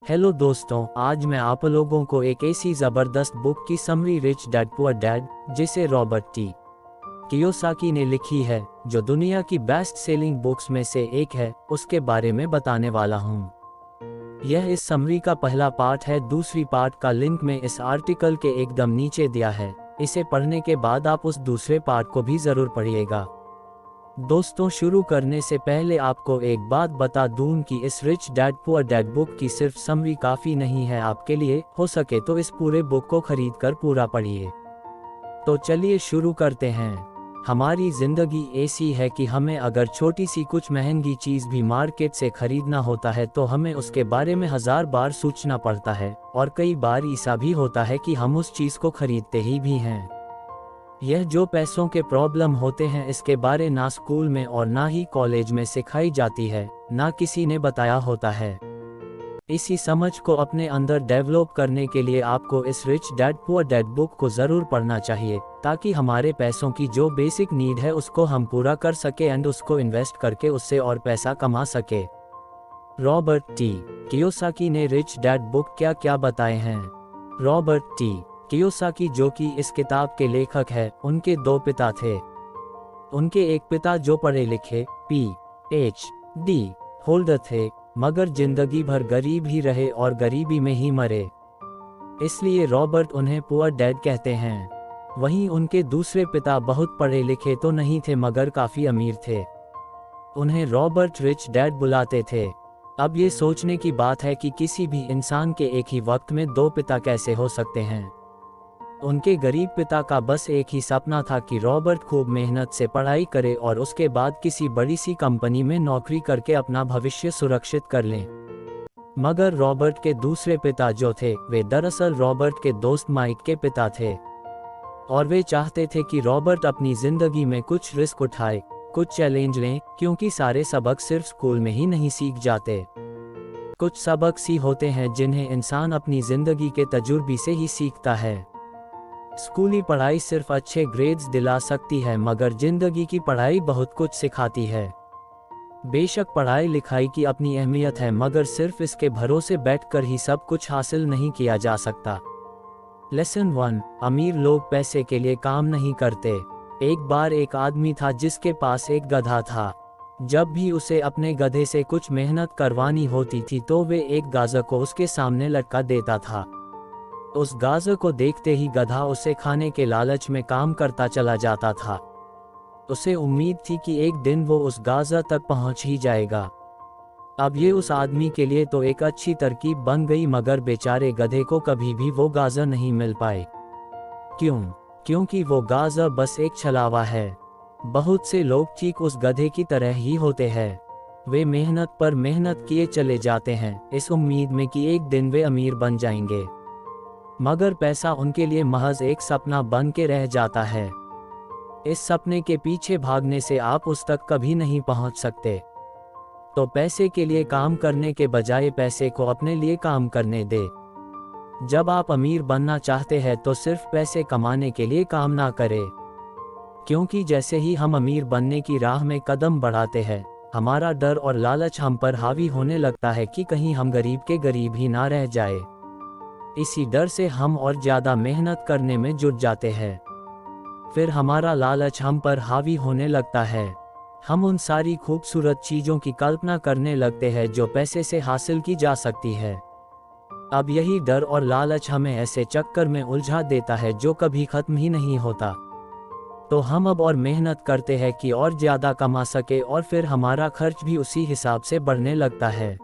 Hello दोस्तों, आज मैं आप लोगों को एक ऐसी ज़बरदस्त बुक की summary rich dad poor dad, जिसे रॉबर्ट टी कियोसाकी ने लिखी है, जो दुनिया की बेस्ट सेलिंग बुक्स में से एक है, उसके बारे में बताने वाला हूँ। यह इस समरी का पहला पार्ट है। दूसरी पार्ट का लिंक में इस आर्टिकल के एकदम नीचे दिया है। इसे पढ़ने के बाद आप उस दूसरे पार्ट को भी ज़रूर पढ़िएगा। दोस्तों, शुरू करने से पहले आपको एक बात बता दूं कि इस rich dad poor dad book की सिर्फ समरी काफ़ी नहीं है आपके लिए। हो सके तो इस पूरे बुक को खरीद कर पूरा पढ़िए। तो चलिए शुरू करते हैं। हमारी ज़िंदगी ऐसी है कि हमें अगर छोटी सी कुछ महंगी चीज़ भी मार्केट से खरीदना होता है तो हमें उसके बारे में 1000 बार सोचना पड़ता है, और कई बार ऐसा भी होता है कि हम उस चीज़ को खरीदते ही भी हैं। यह जो पैसों के प्रॉब्लम होते हैं, इसके बारे ना स्कूल में और ना ही कॉलेज में सिखाई जाती है, ना किसी ने बताया होता है। इसी समझ को अपने अंदर डेवलप करने के लिए आपको इस rich dad poor dad book को ज़रूर पढ़ना चाहिए, ताकि हमारे पैसों की जो बेसिक नीड है उसको हम पूरा कर सके एंड उसको इन्वेस्ट करके उससे और पैसा कमा सके। रॉबर्ट टी कियोसाकी ने रिच डैड बुक क्या क्या बताए हैं। रॉबर्ट टी कियोसाकी, जो कि इस किताब के लेखक हैं, उनके दो पिता थे। उनके एक पिता जो पढ़े लिखे PhD होल्डर थे, मगर जिंदगी भर गरीब ही रहे और गरीबी में ही मरे, इसलिए रॉबर्ट उन्हें पुअर डैड कहते हैं। वहीं उनके दूसरे पिता बहुत पढ़े लिखे तो नहीं थे, मगर काफ़ी अमीर थे। उन्हें रॉबर्ट रिच डैड बुलाते थे। अब ये सोचने की बात है कि किसी भी इंसान के एक ही वक्त में दो पिता कैसे हो सकते हैं। उनके गरीब पिता का बस एक ही सपना था कि रॉबर्ट खूब मेहनत से पढ़ाई करे और उसके बाद किसी बड़ी सी कंपनी में नौकरी करके अपना भविष्य सुरक्षित कर लें। मगर रॉबर्ट के दूसरे पिता जो थे, वे दरअसल रॉबर्ट के दोस्त माइक के पिता थे, और वे चाहते थे कि रॉबर्ट अपनी जिंदगी में कुछ रिस्क उठाए, कुछ चैलेंज लें, क्योंकि सारे सबक सिर्फ स्कूल में ही नहीं सीख जाते। कुछ सबक सी होते हैं जिन्हें इंसान अपनी जिंदगी के तजुर्बे से ही सीखता है। स्कूली पढ़ाई सिर्फ अच्छे ग्रेड्स दिला सकती है, मगर जिंदगी की पढ़ाई बहुत कुछ सिखाती है। बेशक पढ़ाई लिखाई की अपनी अहमियत है, मगर सिर्फ इसके भरोसे बैठकर ही सब कुछ हासिल नहीं किया जा सकता। लेसन 1, अमीर लोग पैसे के लिए काम नहीं करते। एक बार एक आदमी था जिसके पास एक गधा था। जब भी उसे अपने गधे से कुछ मेहनत करवानी होती थी तो वे एक गाजर को उसके सामने लटका देता था। उस गाजर को देखते ही गधा उसे खाने के लालच में काम करता चला जाता था। उसे उम्मीद थी कि एक दिन वो उस गाजर तक पहुंच ही जाएगा। अब ये उस आदमी के लिए तो एक अच्छी तरकीब बन गई, मगर बेचारे गधे को कभी भी वो गाजर नहीं मिल पाए। क्यों? क्योंकि वो गाजर बस एक छलावा है। बहुत से लोग ठीक उस गधे की तरह ही होते हैं। वे मेहनत पर मेहनत किए चले जाते हैं, इस उम्मीद में कि एक दिन वे अमीर बन जाएंगे, मगर पैसा उनके लिए महज एक सपना बन के रह जाता है। इस सपने के पीछे भागने से आप उस तक कभी नहीं पहुंच सकते। तो पैसे के लिए काम करने के बजाय पैसे को अपने लिए काम करने दे। जब आप अमीर बनना चाहते हैं तो सिर्फ पैसे कमाने के लिए काम ना करें, क्योंकि जैसे ही हम अमीर बनने की राह में कदम बढ़ाते हैं, हमारा डर और लालच हम पर हावी होने लगता है कि कहीं हम गरीब के गरीब ही ना रह जाए। इसी डर से हम और ज़्यादा मेहनत करने में जुट जाते हैं। फिर हमारा लालच हम पर हावी होने लगता है। हम उन सारी खूबसूरत चीज़ों की कल्पना करने लगते हैं जो पैसे से हासिल की जा सकती है। अब यही डर और लालच हमें ऐसे चक्कर में उलझा देता है जो कभी ख़त्म ही नहीं होता। तो हम अब और मेहनत करते हैं कि और ज़्यादा कमा सके, और फिर हमारा खर्च भी उसी हिसाब से बढ़ने लगता है।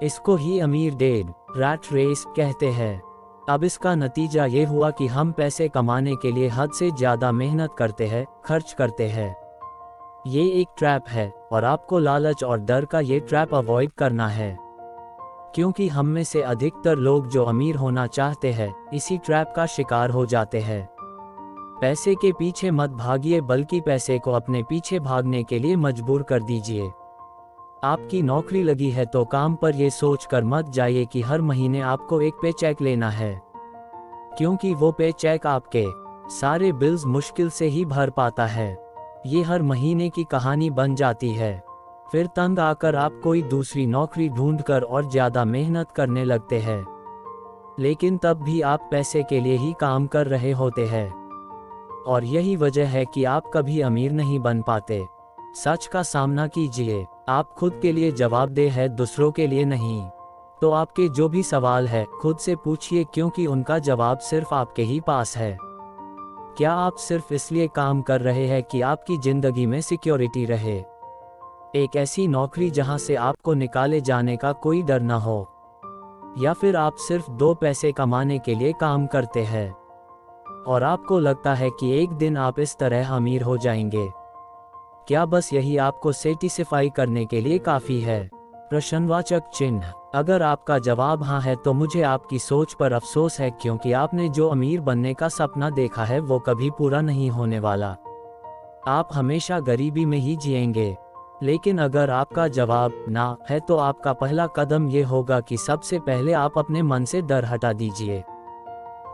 इसको ही अमीर डेड रैट रेस कहते हैं। अब इसका नतीजा ये हुआ कि हम पैसे कमाने के लिए हद से ज़्यादा मेहनत करते हैं, खर्च करते हैं। ये एक ट्रैप है, और आपको लालच और डर का ये ट्रैप अवॉइड करना है, क्योंकि हम में से अधिकतर लोग जो अमीर होना चाहते हैं, इसी ट्रैप का शिकार हो जाते हैं। पैसे के पीछे मत भागिए, बल्कि पैसे को अपने पीछे भागने के लिए मजबूर कर दीजिए। आपकी नौकरी लगी है तो काम पर ये सोचकर मत जाइए कि हर महीने आपको एक पे चेक लेना है, क्योंकि वो पे चेक आपके सारे बिल्स मुश्किल से ही भर पाता है। ये हर महीने की कहानी बन जाती है। फिर तंग आकर आप कोई दूसरी नौकरी ढूंढकर और ज़्यादा मेहनत करने लगते हैं, लेकिन तब भी आप पैसे के लिए ही काम कर रहे होते हैं। और यही वजह है कि आप कभी अमीर नहीं बन पाते। सच का सामना कीजिए, आप खुद के लिए जवाबदेह है, दूसरों के लिए नहीं। तो आपके जो भी सवाल है खुद से पूछिए, क्योंकि उनका जवाब सिर्फ आपके ही पास है। क्या आप सिर्फ इसलिए काम कर रहे हैं कि आपकी जिंदगी में सिक्योरिटी रहे, एक ऐसी नौकरी जहां से आपको निकाले जाने का कोई डर न हो, या फिर आप सिर्फ 2 पैसे कमाने के लिए काम करते हैं और आपको लगता है कि एक दिन आप इस तरह अमीर हो जाएंगे? क्या बस यही आपको सेटिस्फाई करने के लिए काफ़ी है? प्रश्नवाचक चिन्ह। अगर आपका जवाब हाँ है तो मुझे आपकी सोच पर अफसोस है, क्योंकि आपने जो अमीर बनने का सपना देखा है वो कभी पूरा नहीं होने वाला। आप हमेशा गरीबी में ही जिएंगे। लेकिन अगर आपका जवाब ना है तो आपका पहला कदम ये होगा कि सबसे पहले आप अपने मन से डर हटा दीजिए,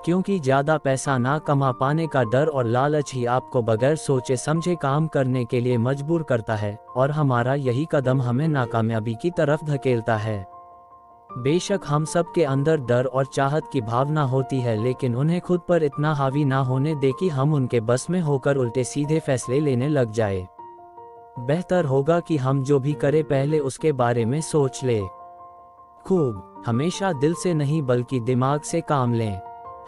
क्योंकि ज़्यादा पैसा ना कमा पाने का डर और लालच ही आपको बगैर सोचे समझे काम करने के लिए मजबूर करता है, और हमारा यही कदम हमें नाकामयाबी की तरफ धकेलता है। बेशक हम सब के अंदर डर और चाहत की भावना होती है, लेकिन उन्हें खुद पर इतना हावी ना होने दे कि हम उनके बस में होकर उल्टे सीधे फैसले लेने लग जाए। बेहतर होगा कि हम जो भी करें पहले उसके बारे में सोच ले। खूब, हमेशा दिल से नहीं बल्कि दिमाग से काम लें।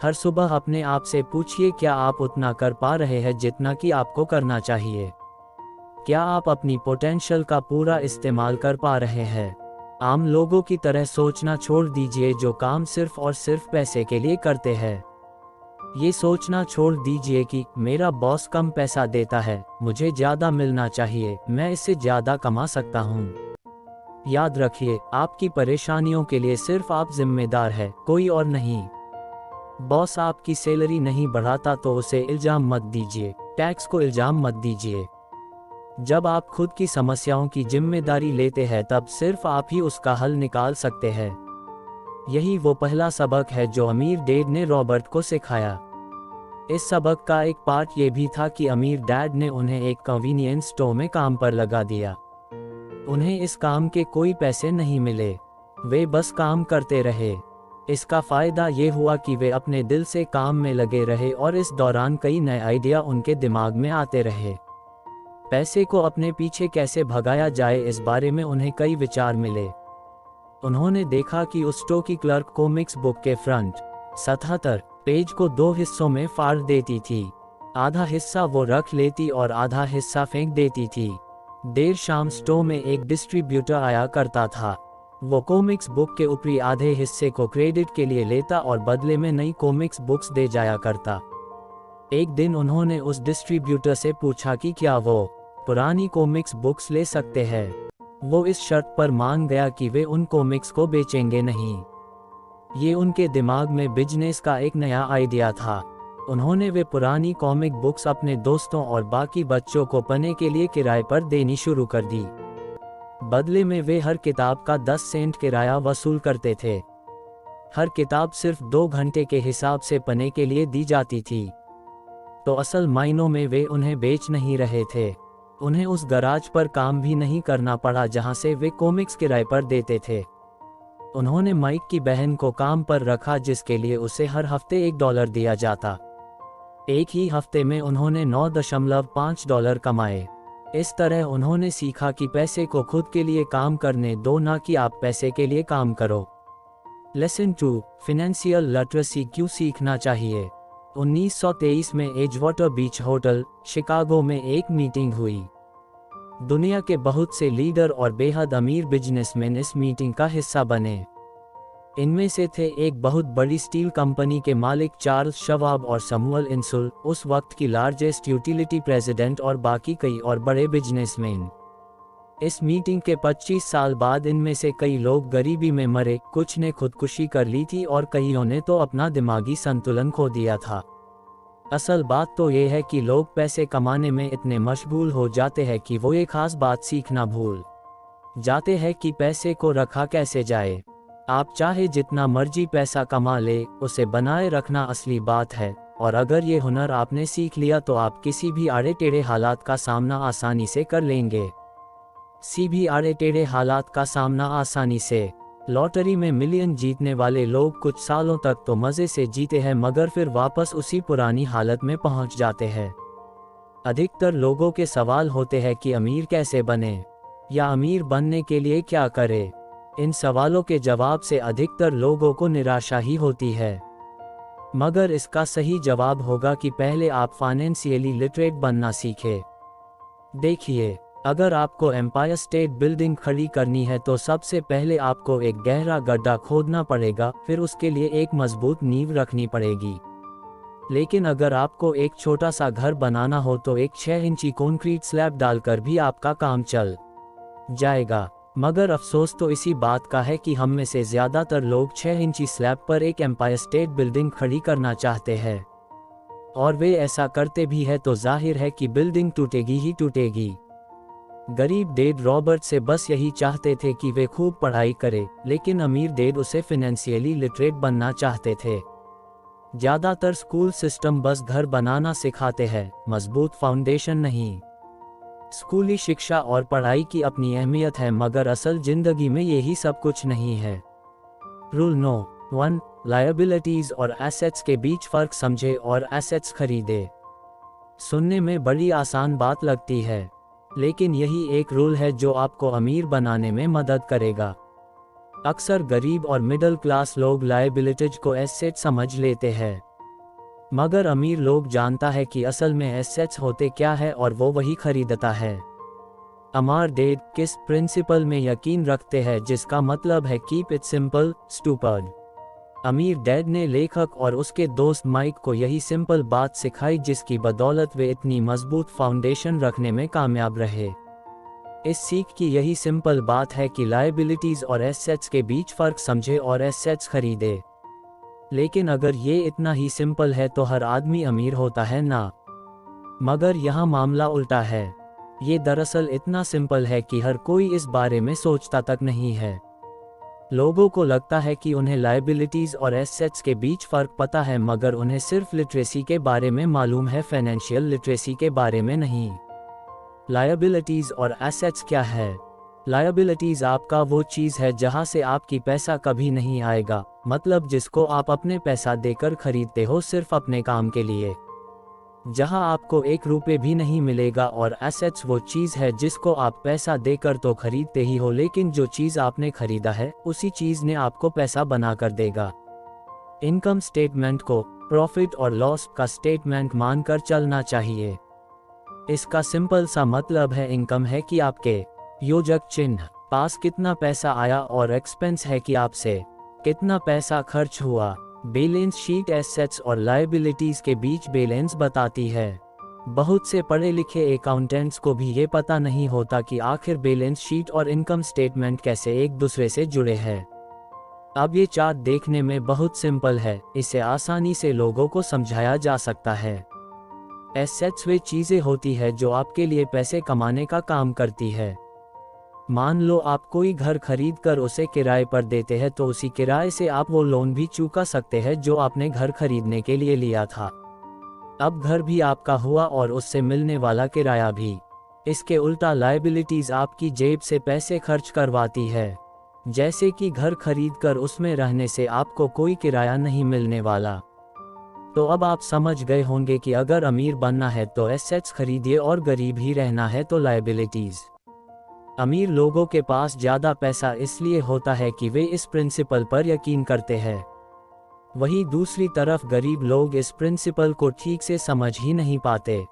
हर सुबह अपने आप से पूछिए, क्या आप उतना कर पा रहे हैं जितना कि आपको करना चाहिए? क्या आप अपनी पोटेंशियल का पूरा इस्तेमाल कर पा रहे हैं? आम लोगों की तरह सोचना छोड़ दीजिए जो काम सिर्फ और सिर्फ पैसे के लिए करते हैं। ये सोचना छोड़ दीजिए कि मेरा बॉस कम पैसा देता है, मुझे ज़्यादा मिलना चाहिए, मैं इससे ज़्यादा कमा सकता हूँ। याद रखिए, आपकी परेशानियों के लिए सिर्फ आप जिम्मेदार हैं, कोई और नहीं। बॉस आपकी सैलरी नहीं बढ़ाता तो उसे इल्ज़ाम मत दीजिए, टैक्स को इल्ज़ाम मत दीजिए। जब आप खुद की समस्याओं की जिम्मेदारी लेते हैं तब सिर्फ आप ही उसका हल निकाल सकते हैं। यही वो पहला सबक है जो अमीर डैड ने रॉबर्ट को सिखाया। इस सबक का एक पार्ट ये भी था कि अमीर डैड ने उन्हें एक कन्वीनियंस स्टोर में काम पर लगा दिया। उन्हें इस काम के कोई पैसे नहीं मिले, वे बस काम करते रहे। इसका फ़ायदा ये हुआ कि वे अपने दिल से काम में लगे रहे और इस दौरान कई नए आइडिया उनके दिमाग में आते रहे। पैसे को अपने पीछे कैसे भगाया जाए इस बारे में उन्हें कई विचार मिले। उन्होंने देखा कि उस स्टोर की क्लर्क कॉमिक्स बुक के फ्रंट 77 पेज को 2 हिस्सों में फाड़ देती थी। आधा हिस्सा वो रख लेती और आधा हिस्सा फेंक देती थी। देर शाम स्टोर में एक डिस्ट्रीब्यूटर आया करता था। वो कॉमिक्स बुक के ऊपरी आधे हिस्से को क्रेडिट के लिए लेता और बदले में नई कॉमिक्स बुक्स दे जाया करता। एक दिन उन्होंने उस डिस्ट्रीब्यूटर से पूछा कि क्या वो पुरानी कॉमिक्स बुक्स ले सकते हैं। वो इस शर्त पर मान गया कि वे उन कॉमिक्स को बेचेंगे नहीं। ये उनके दिमाग में बिजनेस का एक नया आइडिया था। उन्होंने वे पुरानी कॉमिक बुक्स अपने दोस्तों और बाकी बच्चों को पढ़ने के लिए किराए पर देनी शुरू कर दी। बदले में वे हर किताब का 10 सेंट किराया वसूल करते थे। हर किताब सिर्फ 2 घंटे के हिसाब से पढ़ने के लिए दी जाती थी। तो असल मायनों में वे उन्हें बेच नहीं रहे थे। उन्हें उस गराज पर काम भी नहीं करना पड़ा जहां से वे कॉमिक्स किराए पर देते थे। उन्होंने माइक की बहन को काम पर रखा, जिसके लिए उसे हर हफ्ते $1 दिया जाता। एक ही हफ्ते में उन्होंने $9.5 कमाए। इस तरह उन्होंने सीखा कि पैसे को खुद के लिए काम करने दो, ना कि आप पैसे के लिए काम करो। लेसन 2, फाइनेंशियल लिटरेसी क्यों सीखना चाहिए। 1923 में एजवाटर बीच होटल, शिकागो में एक मीटिंग हुई। दुनिया के बहुत से लीडर और बेहद अमीर बिजनेसमैन इस मीटिंग का हिस्सा बने। इनमें से थे एक बहुत बड़ी स्टील कंपनी के मालिक चार्ल्स शवाब और समुअल इंसुल, उस वक्त की लार्जेस्ट यूटिलिटी प्रेसिडेंट, और बाकी कई और बड़े बिजनेसमैन। इस मीटिंग के 25 साल बाद इनमें से कई लोग गरीबी में मरे, कुछ ने खुदकुशी कर ली थी और कईयों ने तो अपना दिमागी संतुलन खो दिया था। असल बात तो ये है कि लोग पैसे कमाने में इतने मशगूल हो जाते हैं कि वो एक खास बात सीखना भूल जाते हैं कि पैसे को रखा कैसे जाए। आप चाहे जितना मर्जी पैसा कमा ले, उसे बनाए रखना असली बात है, और अगर ये हुनर आपने सीख लिया तो आप किसी भी आड़े टेढ़े हालात का सामना आसानी से कर लेंगे। सीबीआर टेढ़े हालात का सामना आसानी से। लॉटरी में मिलियन जीतने वाले लोग कुछ सालों तक तो मज़े से जीते हैं मगर फिर वापस उसी पुरानी हालत में पहुंच जाते हैं। अधिकतर लोगों के सवाल होते हैं कि अमीर कैसे बने या अमीर बनने के लिए क्या करे। इन सवालों के जवाब से अधिकतर लोगों को निराशा ही होती है। मगर इसका सही जवाब होगा कि पहले आप फाइनेंशियली लिटरेट बनना सीखें। देखिए, अगर आपको एम्पायर स्टेट बिल्डिंग खड़ी करनी है तो सबसे पहले आपको एक गहरा गड्ढा खोदना पड़ेगा, फिर उसके लिए एक मजबूत नींव रखनी पड़ेगी। लेकिन अगर आपको एक छोटा सा घर बनाना हो तो एक 6 इंची कंक्रीट स्लैब डालकर भी आपका काम चल जाएगा। मगर अफसोस तो इसी बात का है कि हम में से ज़्यादातर लोग 6 इंची स्लैब पर एक एम्पायर स्टेट बिल्डिंग खड़ी करना चाहते हैं, और वे ऐसा करते भी है तो जाहिर है कि बिल्डिंग टूटेगी ही टूटेगी। गरीब डैड रॉबर्ट से बस यही चाहते थे कि वे खूब पढ़ाई करे, लेकिन अमीर डैड उसे फाइनेंशियली लिटरेट बनना चाहते थे। ज़्यादातर स्कूल सिस्टम बस घर बनाना सिखाते हैं, मजबूत फाउंडेशन नहीं। स्कूली शिक्षा और पढ़ाई की अपनी अहमियत है मगर असल जिंदगी में यही सब कुछ नहीं है। रूल नो 1, लायबिलिटीज और एसेट्स के बीच फ़र्क समझे और एसेट्स खरीदे। सुनने में बड़ी आसान बात लगती है, लेकिन यही एक रूल है जो आपको अमीर बनाने में मदद करेगा। अक्सर गरीब और मिडिल क्लास लोग लायबिलिटीज को एसेट समझ लेते हैं, मगर अमीर लोग जानता है कि असल में एसेट्स होते क्या है और वो वही खरीदता है। अमीर डैड किस प्रिंसिपल में यकीन रखते हैं, जिसका मतलब है कीप इट सिंपल स्टूपिड। अमीर डैड ने लेखक और उसके दोस्त माइक को यही सिंपल बात सिखाई जिसकी बदौलत वे इतनी मजबूत फाउंडेशन रखने में कामयाब रहे। इस सीख की यही सिंपल बात है कि लायबिलिटीज और एसेट्स के बीच फ़र्क समझे और एसेट्स खरीदे। लेकिन अगर ये इतना ही सिंपल है तो हर आदमी अमीर होता है ना? मगर यहाँ मामला उल्टा है। ये दरअसल इतना सिंपल है कि हर कोई इस बारे में सोचता तक नहीं है। लोगों को लगता है कि उन्हें लायबिलिटीज और एसेट्स के बीच फ़र्क पता है, मगर उन्हें सिर्फ लिटरेसी के बारे में मालूम है, फाइनेंशियल लिटरेसी के बारे में नहीं। लायबिलिटीज और एसेट्स क्या है? लायबिलिटीज आपका वो चीज़ है जहाँ से आपकी पैसा कभी नहीं आएगा, मतलब जिसको आप अपने पैसा देकर खरीदते हो सिर्फ अपने काम के लिए, जहाँ आपको 1 रुपये भी नहीं मिलेगा। और एसेट्स वो चीज़ है जिसको आप पैसा देकर तो खरीदते ही हो, लेकिन जो चीज़ आपने खरीदा है उसी चीज़ ने आपको पैसा बनाकर देगा। इनकम स्टेटमेंट को प्रॉफिट और लॉस का स्टेटमेंट मानकर चलना चाहिए। इसका सिंपल सा मतलब है इनकम है कि आपके योजक चिन्ह पास कितना पैसा आया और एक्सपेंस है कि आपसे कितना पैसा खर्च हुआ। बैलेंस शीट एसेट्स और लायबिलिटीज के बीच बैलेंस बताती है। बहुत से पढ़े लिखे अकाउंटेंट्स को भी ये पता नहीं होता कि आखिर बैलेंस शीट और इनकम स्टेटमेंट कैसे एक दूसरे से जुड़े हैं। अब ये चार्ट देखने में बहुत सिंपल है, इसे आसानी से लोगों को समझाया जा सकता है। एसेट्स वे चीज़ें होती है जो आपके लिए पैसे कमाने का काम करती है। मान लो आप कोई घर खरीद कर उसे किराए पर देते हैं तो उसी किराए से आप वो लोन भी चुका सकते हैं जो आपने घर खरीदने के लिए लिया था। अब घर भी आपका हुआ और उससे मिलने वाला किराया भी। इसके उल्टा लायबिलिटीज आपकी जेब से पैसे खर्च करवाती है, जैसे कि घर खरीद कर उसमें रहने से आपको कोई किराया नहीं मिलने वाला। तो अब आप समझ गए होंगे कि अगर अमीर बनना है तो एसेट्स खरीदिए और गरीब ही रहना है तो लायबिलिटीज। अमीर लोगों के पास ज़्यादा पैसा इसलिए होता है कि वे इस प्रिंसिपल पर यकीन करते हैं। वहीं दूसरी तरफ गरीब लोग इस प्रिंसिपल को ठीक से समझ ही नहीं पाते।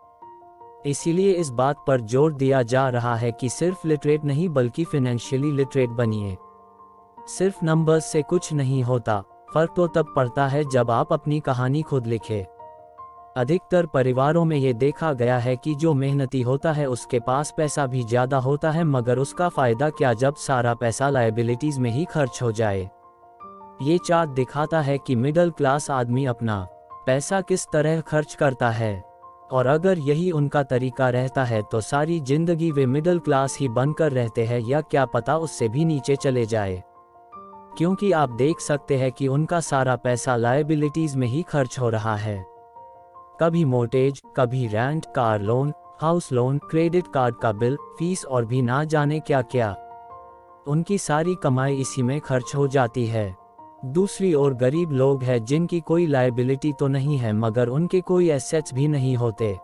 इसीलिए इस बात पर जोर दिया जा रहा है कि सिर्फ लिटरेट नहीं बल्कि फाइनेंशियली लिटरेट बनिए। सिर्फ नंबर्स से कुछ नहीं होता, फर्क तो तब पड़ता है जब आप अपनी कहानी खुद लिखें। अधिकतर परिवारों में ये देखा गया है कि जो मेहनती होता है उसके पास पैसा भी ज़्यादा होता है, मगर उसका फ़ायदा क्या जब सारा पैसा लायबिलिटीज़ में ही खर्च हो जाए। ये चार्ट दिखाता है कि मिडिल क्लास आदमी अपना पैसा किस तरह खर्च करता है, और अगर यही उनका तरीका रहता है तो सारी ज़िंदगी वे मिडिल क्लास ही बनकर रहते हैं, या क्या पता उससे भी नीचे चले जाए, क्योंकि आप देख सकते हैं कि उनका सारा पैसा लायबिलिटीज़ में ही खर्च हो रहा है। कभी मोर्टेज, कभी rent, car loan, house loan, credit card का बिल, फीस और भी ना जाने क्या क्या। उनकी सारी कमाई इसी में खर्च हो जाती है। दूसरी ओर गरीब लोग हैं जिनकी कोई लायबिलिटी तो नहीं है मगर उनके कोई एसेट्स भी नहीं होते।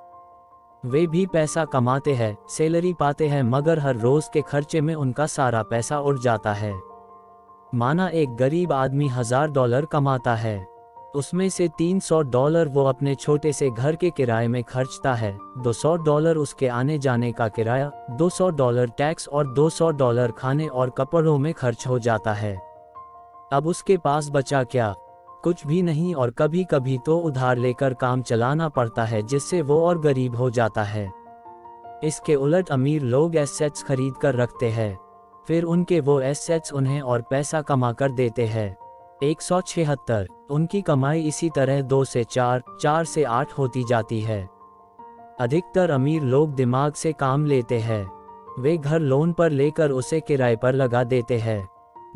वे भी पैसा कमाते हैं, सैलरी पाते हैं मगर हर रोज के खर्चे में उनका सारा पैसा उड़ जाता है। माना एक गरीब आदमी $1000 कमाता है, उसमें से $300 वो अपने छोटे से घर के किराए में खर्चता है, $200 उसके आने जाने का किराया, $200 टैक्स और $200 खाने और कपड़ों में खर्च हो जाता है। अब उसके पास बचा क्या? कुछ भी नहीं, और कभी कभी तो उधार लेकर काम चलाना पड़ता है जिससे वो और गरीब हो जाता है। इसके उलट अमीर लोग एसेट्स खरीद कर रखते हैं, फिर उनके वो एसेट्स उन्हें और पैसा कमा कर देते हैं। 176 उनकी कमाई इसी तरह 2 से 4, 4 से 8 होती जाती है। अधिकतर अमीर लोग दिमाग से काम लेते हैं। वे घर लोन पर लेकर उसे किराए पर लगा देते हैं।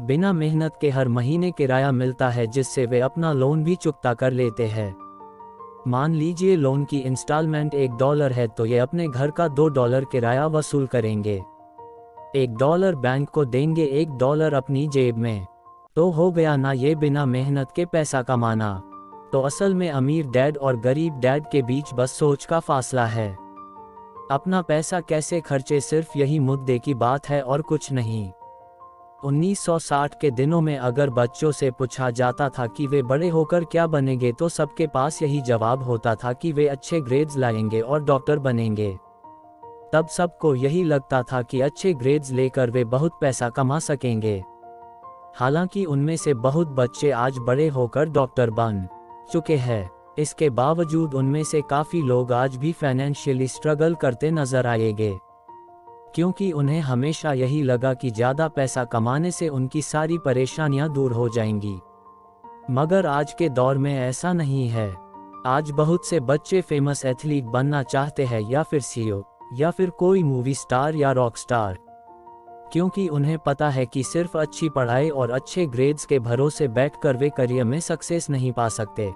बिना मेहनत के हर महीने किराया मिलता है जिससे वे अपना लोन भी चुकता कर लेते हैं। मान लीजिए लोन की इंस्टॉलमेंट $1 है तो ये अपने घर का $2 किराया वसूल करेंगे। $1 बैंक को देंगे, $1 अपनी जेब में। तो हो गया ना ये बिना मेहनत के पैसा कमाना। तो असल में अमीर डैड और गरीब डैड के बीच बस सोच का फासला है। अपना पैसा कैसे खर्चे, सिर्फ यही मुद्दे की बात है और कुछ नहीं। 1960 के दिनों में अगर बच्चों से पूछा जाता था कि वे बड़े होकर क्या बनेंगे तो सबके पास यही जवाब होता था कि वे अच्छे ग्रेड्स लाएंगे और डॉक्टर बनेंगे। तब सबको यही लगता था कि अच्छे ग्रेड्स लेकर वे बहुत पैसा कमा सकेंगे। हालांकि उनमें से बहुत बच्चे आज बड़े होकर डॉक्टर बन चुके हैं। इसके बावजूद उनमें से काफ़ी लोग आज भी फाइनेंशियली स्ट्रगल करते नजर आएंगे, क्योंकि उन्हें हमेशा यही लगा कि ज़्यादा पैसा कमाने से उनकी सारी परेशानियां दूर हो जाएंगी। मगर आज के दौर में ऐसा नहीं है। आज बहुत से बच्चे फेमस एथलीट बनना चाहते हैं या फिर सीईओ या फिर कोई मूवी स्टार या रॉक स्टार, क्योंकि उन्हें पता है कि सिर्फ अच्छी पढ़ाई और अच्छे ग्रेड्स के भरोसे बैठकर वे करियर में सक्सेस नहीं पा सकते।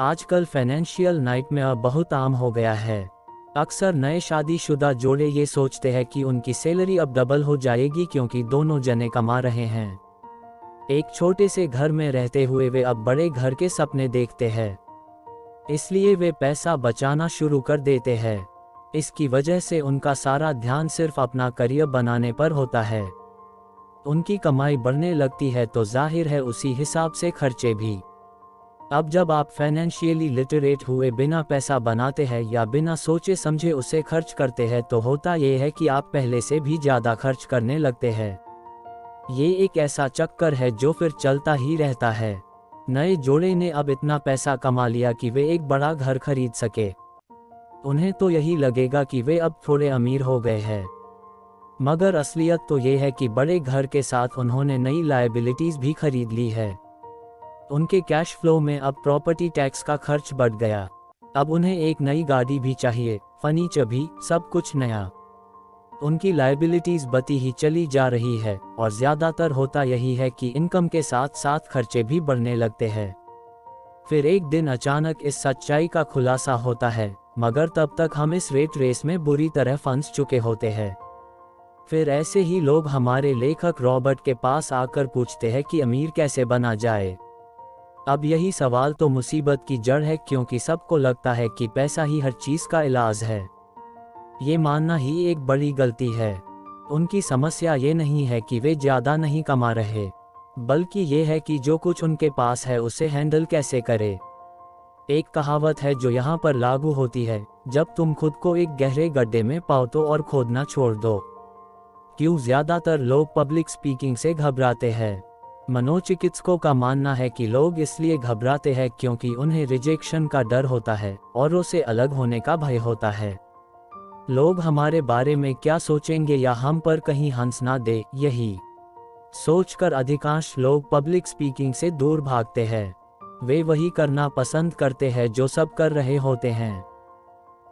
आजकल फाइनेंशियल नाइटमेयर बहुत आम हो गया है। अक्सर नए शादीशुदा जोड़े ये सोचते हैं कि उनकी सैलरी अब डबल हो जाएगी क्योंकि दोनों जने कमा रहे हैं। एक छोटे से घर में रहते हुए वे अब बड़े घर के सपने देखते हैं, इसलिए वे पैसा बचाना शुरू कर देते हैं। इसकी वजह से उनका सारा ध्यान सिर्फ अपना करियर बनाने पर होता है। उनकी कमाई बढ़ने लगती है तो जाहिर है उसी हिसाब से खर्चे भी। अब जब आप फाइनेंशियली लिटरेट हुए बिना पैसा बनाते हैं या बिना सोचे समझे उसे खर्च करते हैं तो होता ये है कि आप पहले से भी ज़्यादा खर्च करने लगते हैं। ये एक ऐसा चक्कर है जो फिर चलता ही रहता है। नए जोड़े ने अब इतना पैसा कमा लिया कि वे एक बड़ा घर खरीद सके। उन्हें तो यही लगेगा कि वे अब थोड़े अमीर हो गए हैं, मगर असलियत तो ये है कि बड़े घर के साथ उन्होंने नई लायबिलिटीज़ भी खरीद ली है। उनके कैश फ्लो में अब प्रॉपर्टी टैक्स का खर्च बढ़ गया। अब उन्हें एक नई गाड़ी भी चाहिए, फर्नीचर भी, सब कुछ नया। उनकी लायबिलिटीज बढ़ती ही चली जा रही है और ज़्यादातर होता यही है कि इनकम के साथ साथ खर्चे भी बढ़ने लगते हैं। फिर एक दिन अचानक इस सच्चाई का खुलासा होता है, मगर तब तक हम इस रेट रेस में बुरी तरह फंस चुके होते हैं। फिर ऐसे ही लोग हमारे लेखक रॉबर्ट के पास आकर पूछते हैं कि अमीर कैसे बना जाए। अब यही सवाल तो मुसीबत की जड़ है, क्योंकि सबको लगता है कि पैसा ही हर चीज़ का इलाज है। ये मानना ही एक बड़ी गलती है। उनकी समस्या ये नहीं है कि वे ज़्यादा नहीं कमा रहे, बल्कि ये है कि जो कुछ उनके पास है उसे हैंडल कैसे करें। एक कहावत है जो यहाँ पर लागू होती है, जब तुम खुद को एक गहरे गड्ढे में पाओ तो और खोदना छोड़ दो। क्यों ज़्यादातर लोग पब्लिक स्पीकिंग से घबराते हैं? मनोचिकित्सकों का मानना है कि लोग इसलिए घबराते हैं क्योंकि उन्हें रिजेक्शन का डर होता है, औरों से अलग होने का भय होता है। लोग हमारे बारे में क्या सोचेंगे या हम पर कहीं हंस ना दे, यही सोचकर अधिकांश लोग पब्लिक स्पीकिंग से दूर भागते हैं। वे वही करना पसंद करते हैं जो सब कर रहे होते हैं।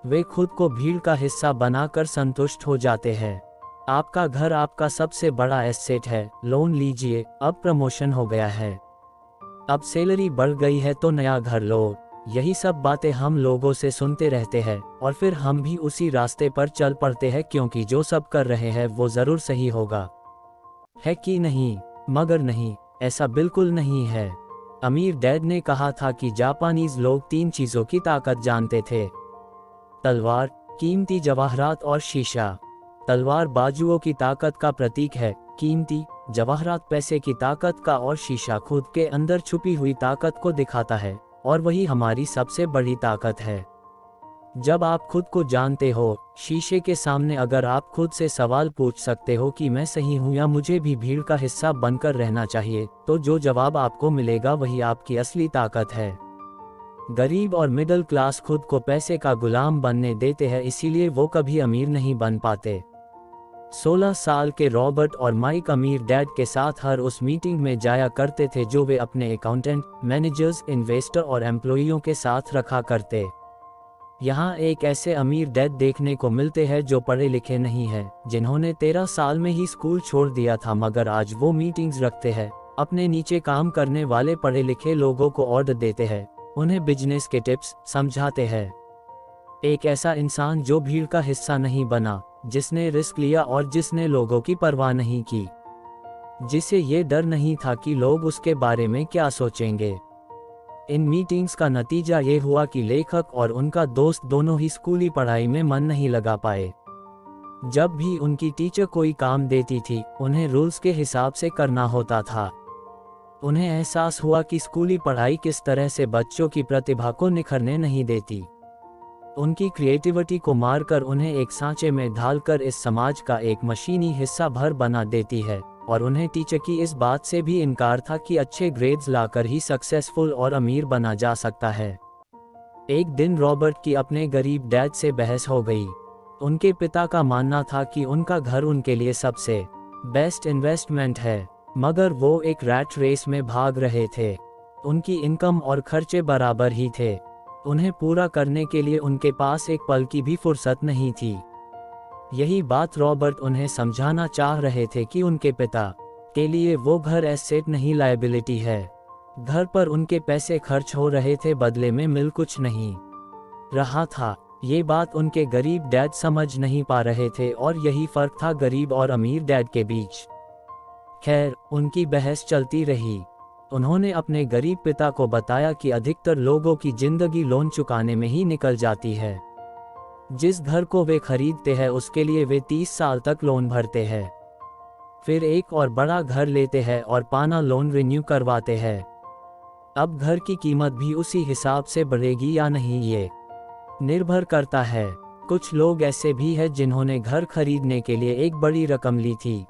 वे खुद को भीड़ का हिस्सा बनाकर संतुष्ट हो जाते हैं। आपका घर आपका सबसे बड़ा एसेट है, लोन लीजिए। अब प्रमोशन हो गया है, अब सैलरी बढ़ गई है तो नया घर लो। यही सब बातें हम लोगों से सुनते रहते हैं और फिर हम भी उसी रास्ते पर चल पड़ते हैं क्योंकि जो सब कर रहे हैं वो ज़रूर सही होगा, है कि नहीं? मगर नहीं, ऐसा बिल्कुल नहीं है। अमीर डैड ने कहा था कि जापानीज लोग 3 चीज़ों की ताकत जानते थे: तलवार, कीमती जवाहरात और शीशा। तलवार बाजुओं की ताकत का प्रतीक है, कीमती जवाहरात पैसे की ताकत का और शीशा खुद के अंदर छुपी हुई ताकत को दिखाता है, और वही हमारी सबसे बड़ी ताकत है। जब आप खुद को जानते हो, शीशे के सामने अगर आप खुद से सवाल पूछ सकते हो कि मैं सही हूँ या मुझे भी भीड़ का हिस्सा बनकर रहना चाहिए, तो जो जवाब आपको मिलेगा वही आपकी असली ताकत है। गरीब और मिडिल क्लास खुद को पैसे का गुलाम बनने देते हैं, इसीलिए वो कभी अमीर नहीं बन पाते। 16 साल के रॉबर्ट और माइक अमीर डैड के साथ हर उस मीटिंग में जाया करते थे जो वे अपने अकाउंटेंट, मैनेजर्स, इन्वेस्टर और एम्प्लॉइयों के साथ रखा करते। यहाँ एक ऐसे अमीर डैड देखने को मिलते हैं जो पढ़े लिखे नहीं हैं, जिन्होंने 13 साल में ही स्कूल छोड़ दिया था, मगर आज वो मीटिंग्स रखते हैं, अपने नीचे काम करने वाले पढ़े लिखे लोगों को ऑर्डर देते हैं, उन्हें बिजनेस के टिप्स समझाते हैं। एक ऐसा इंसान जो भीड़ का हिस्सा नहीं बना, जिसने रिस्क लिया और जिसने लोगों की परवाह नहीं की, जिसे ये डर नहीं था कि लोग उसके बारे में क्या सोचेंगे। इन मीटिंग्स का नतीजा ये हुआ कि लेखक और उनका दोस्त दोनों ही स्कूली पढ़ाई में मन नहीं लगा पाए। जब भी उनकी टीचर कोई काम देती थी, उन्हें रूल्स के हिसाब से करना होता था। उन्हें एहसास हुआ कि स्कूली पढ़ाई किस तरह से बच्चों की प्रतिभा को निखरने नहीं देती। उनकी क्रिएटिविटी को मारकर उन्हें एक सांचे में ढालकर इस समाज का एक मशीनी हिस्सा भर बना देती है, और उन्हें टीचर की इस बात से भी इनकार था कि अच्छे ग्रेड्स लाकर ही सक्सेसफुल और अमीर बना जा सकता है। एक दिन रॉबर्ट की अपने गरीब डैड से बहस हो गई। उनके पिता का मानना था कि उनका घर उनके लिए सबसे बेस्ट इन्वेस्टमेंट है, मगर वो एक रैट रेस में भाग रहे थे। उनकी इनकम और खर्चे बराबर ही थे। उन्हें पूरा करने के लिए उनके पास एक पल की भी फुर्सत नहीं थी। यही बात रॉबर्ट उन्हें समझाना चाह रहे थे कि उनके पिता के लिए वो घर एसेट नहीं लायबिलिटी है। घर पर उनके पैसे खर्च हो रहे थे, बदले में मिल कुछ नहीं रहा था। ये बात उनके गरीब डैड समझ नहीं पा रहे थे, और यही फर्क था गरीब और अमीर डैड के बीच। खैर, उनकी बहस चलती रही। उन्होंने अपने गरीब पिता को बताया कि अधिकतर लोगों की जिंदगी लोन चुकाने में ही निकल जाती है। जिस घर को वे खरीदते हैं उसके लिए वे 30 साल तक लोन भरते हैं, फिर एक और बड़ा घर लेते हैं और पाना लोन रिन्यू करवाते हैं। अब घर की कीमत भी उसी हिसाब से बढ़ेगी या नहीं, ये निर्भर करता है। कुछ लोग ऐसे भी हैं जिन्होंने घर खरीदने के लिए एक बड़ी रकम ली थी।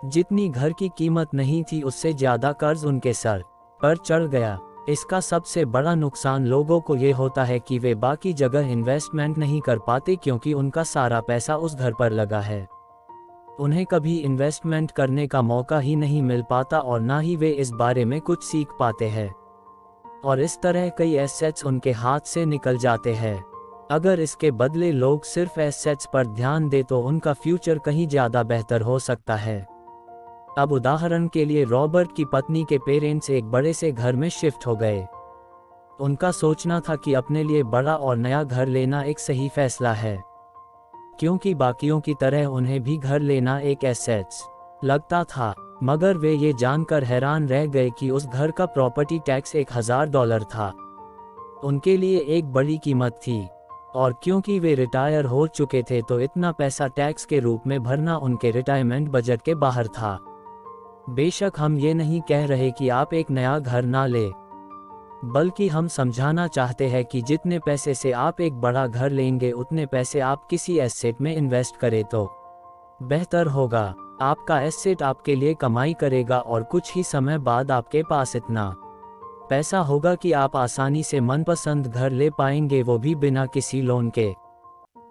जितनी घर की कीमत नहीं थी उससे ज़्यादा कर्ज उनके सर पर चढ़ गया। इसका सबसे बड़ा नुकसान लोगों को ये होता है कि वे बाकी जगह इन्वेस्टमेंट नहीं कर पाते क्योंकि उनका सारा पैसा उस घर पर लगा है। उन्हें कभी इन्वेस्टमेंट करने का मौका ही नहीं मिल पाता और ना ही वे इस बारे में कुछ सीख पाते हैं, और इस तरह कई एसेट्स उनके हाथ से निकल जाते हैं। अगर इसके बदले लोग सिर्फ एसेट्स पर ध्यान दें तो उनका फ्यूचर कहीं ज़्यादा बेहतर हो सकता है। अब उदाहरण के लिए रॉबर्ट की पत्नी के पेरेंट्स एक बड़े से घर में शिफ्ट हो गए। उनका सोचना था कि अपने लिए बड़ा और नया घर लेना एक सही फैसला है, क्योंकि बाकियों की तरह उन्हें भी घर लेना एक एसेट्स लगता था। मगर वे ये जानकर हैरान रह गए कि उस घर का प्रॉपर्टी टैक्स $1000 था। उनके लिए एक बड़ी कीमत थी, और क्योंकि वे रिटायर हो चुके थे तो इतना पैसा टैक्स के रूप में भरना उनके रिटायरमेंट बजट के बाहर था। बेशक हम ये नहीं कह रहे कि आप एक नया घर ना ले, बल्कि हम समझाना चाहते हैं कि जितने पैसे से आप एक बड़ा घर लेंगे उतने पैसे आप किसी एसेट में इन्वेस्ट करें तो बेहतर होगा। आपका एसेट आपके लिए कमाई करेगा और कुछ ही समय बाद आपके पास इतना पैसा होगा कि आप आसानी से मनपसंद घर ले पाएंगे, वो भी बिना किसी लोन के।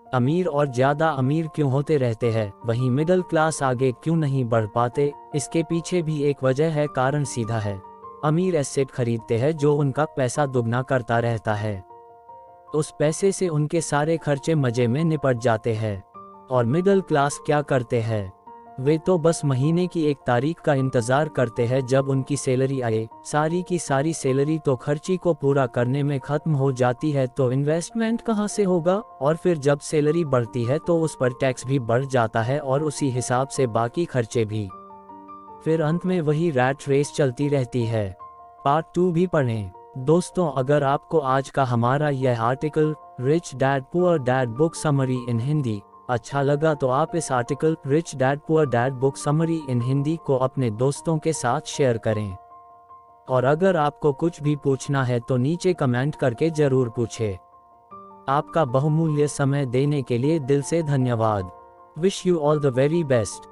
अमीर और ज़्यादा अमीर क्यों होते रहते हैं, वहीं मिडिल क्लास आगे क्यों नहीं बढ़ पाते? इसके पीछे भी एक वजह है। कारण सीधा है, अमीर एसेट खरीदते हैं जो उनका पैसा दुगना करता रहता है। उस पैसे से उनके सारे खर्चे मजे में निपट जाते हैं। और मिडिल क्लास क्या करते हैं? वे तो बस महीने की एक तारीख का इंतज़ार करते हैं जब उनकी सैलरी आए। सारी की सारी सैलरी तो खर्ची को पूरा करने में ख़त्म हो जाती है, तो इन्वेस्टमेंट कहाँ से होगा। और फिर जब सैलरी बढ़ती है तो उस पर टैक्स भी बढ़ जाता है और उसी हिसाब से बाकी खर्चे भी। फिर अंत में वही रैट रेस चलती रहती है। पार्ट 2 भी पढ़ें। दोस्तों, अगर आपको आज का हमारा यह article rich dad poor dad book summary इन हिंदी अच्छा लगा तो आप इस article rich dad poor dad book summary इन हिंदी को अपने दोस्तों के साथ शेयर करें। और अगर आपको कुछ भी पूछना है तो नीचे कमेंट करके जरूर पूछें। आपका बहुमूल्य समय देने के लिए दिल से धन्यवाद। Wish you all the very best.